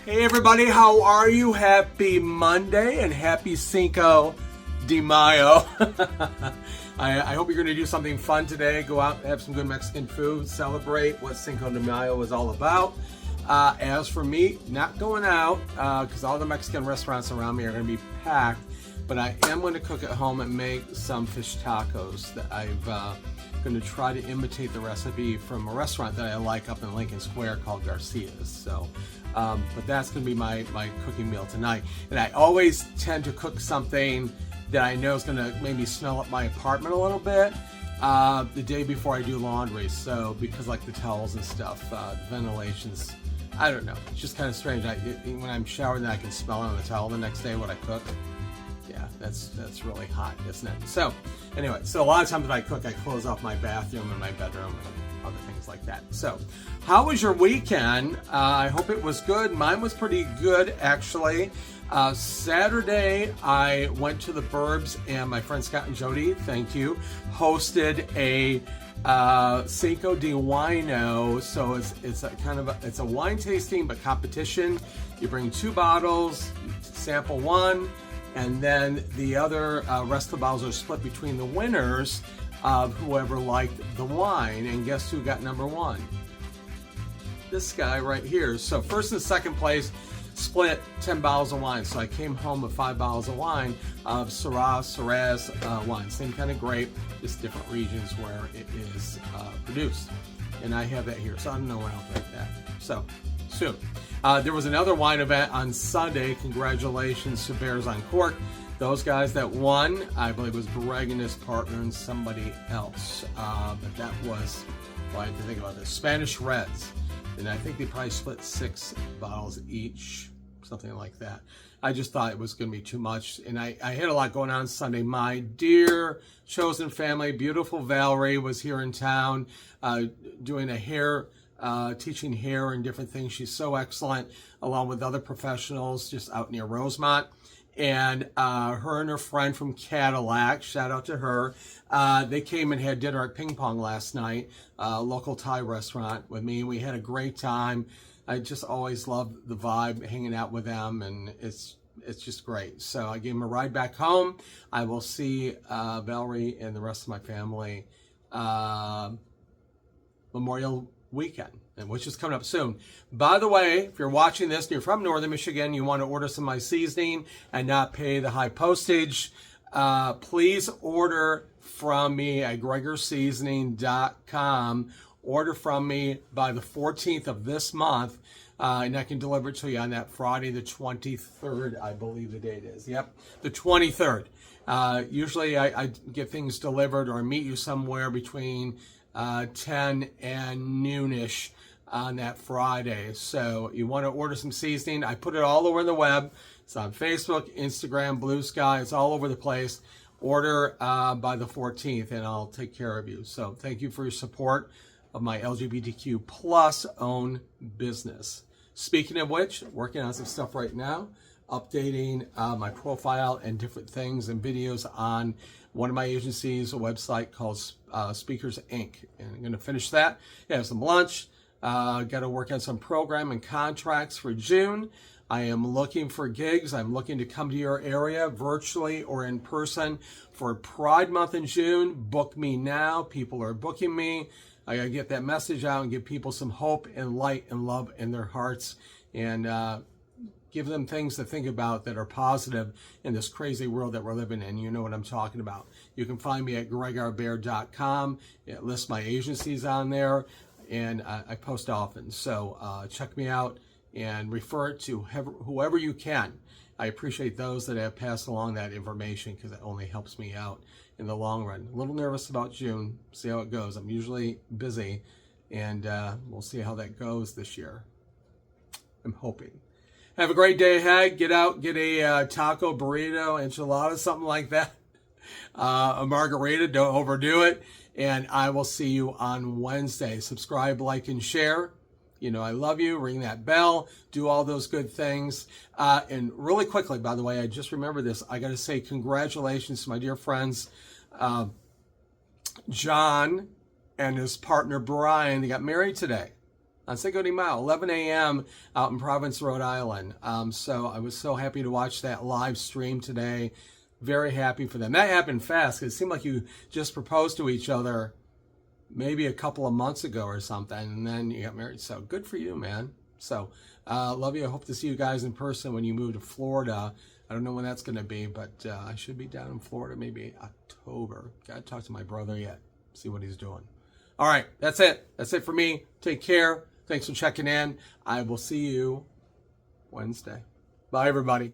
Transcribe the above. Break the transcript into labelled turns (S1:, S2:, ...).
S1: Hey everybody, how are you? Happy Monday and happy Cinco de Mayo. I hope you're going to do something fun today. Go out and have some good Mexican food. Celebrate what Cinco de Mayo is all about. As for me, not going out because all the Mexican restaurants around me are going to be packed. But I am going to cook at home and make some fish tacos that I'm going to try to imitate the recipe from a restaurant that I like up in Lincoln Square called Garcia's. So, but that's going to be my cooking meal tonight. And I always tend to cook something that I know is going to maybe smell up my apartment a little bit the day before I do laundry. So, because like the towels and stuff, the ventilation's, I don't know, it's just kind of strange. When I'm showering, then I can smell it on the towel the next day when I cook. Yeah, that's really hot, isn't it? So, anyway, so a lot of times when I cook, I close off my bathroom and my bedroom and other things like that. So, how was your weekend? I hope it was good. Mine was pretty good, actually. Saturday, I went to the Burbs, and my friend Scott and Jody, thank you, hosted a Cinco de Wino. So it's a kind of it's a wine tasting but competition. You bring 2 bottles, sample one. And then the other rest of the bottles are split between the winners of whoever liked the wine. And guess who got number 1? This guy right here. So first and second place split 10 bottles of wine. So I came home with 5 bottles of wine of Shiraz wine. Same kind of grape, just different regions where it is produced. And I have that here. So I don't know when I'll make that. So soon. There was another wine event on Sunday. Congratulations to Bears on Cork. Those guys that won, I believe it was Greg and his partner and somebody else. But that was, well, I have to think about this, Spanish Reds. And I think they probably split 6 bottles each, something like that. I just thought it was going to be too much. And I had a lot going on Sunday. My dear chosen family, beautiful Valerie, was here in town doing a hair teaching hair and different things. She's so excellent, along with other professionals just out near Rosemont. And her and her friend from Cadillac, shout out to her, they came and had dinner at Ping Pong last night, a local Thai restaurant with me. We had a great time. I just always love the vibe, hanging out with them, and it's just great. So I gave them a ride back home. I will see Valerie and the rest of my family Memorial weekend, and which is coming up soon. By the way, if you're watching this and you're from Northern Michigan, you want to order some of my seasoning and not pay the high postage, please order from me at GregorSeasoning.com. Order from me by the 14th of this month, and I can deliver it to you on that Friday, the 23rd, I believe the date is. Yep, the 23rd. Usually I get things delivered or meet you somewhere between 10 and noonish on that Friday. So you want to order some seasoning. I put it all over the web. It's on Facebook, Instagram, Blue Sky. It's all over the place. Order by the 14th and I'll take care of you. So thank you for your support of my LGBTQ plus owned business. Speaking of which, working on some stuff right now, updating my profile and different things and videos on one of my agencies, a website called Speakers Inc. And I'm going to finish that. Have some lunch. Got to work on some program and contracts for June. I am looking for gigs. I'm looking to come to your area virtually or in person for Pride Month in June. Book me now. People are booking me. I got to get that message out and give people some hope and light and love in their hearts, and give them things to think about that are positive in this crazy world that we're living in. You know what I'm talking about. You can find me at gregorbear.com. It lists my agencies on there, and I post often. So check me out and refer it to whoever you can. I appreciate those that have passed along that information because it only helps me out in the long run. A little nervous about June. See how it goes. I'm usually busy, and we'll see how that goes this year. I'm hoping. Have a great day ahead. Get out, get a taco, burrito, enchilada, something like that. A margarita, don't overdo it. And I will see you on Wednesday. Subscribe, like, and share. You know I love you. Ring that bell. Do all those good things. And really quickly, by the way, I just remembered this. I got to say congratulations to my dear friends, John and his partner, Brian. They got married today. on Cinco de Mayo, 11 a.m. out in Providence, Rhode Island. So I was so happy to watch that live stream today. Very happy for them. That happened fast, because it seemed like you just proposed to each other maybe a couple of months ago or something, and then you got married. So good for you, man. So love you. I hope to see you guys in person when you move to Florida. I don't know when that's going to be, but I should be down in Florida maybe October. Got to talk to my brother yet, see what he's doing. All right, that's it. That's it for me. Take care. Thanks for checking in. I will see you Wednesday. Bye, everybody.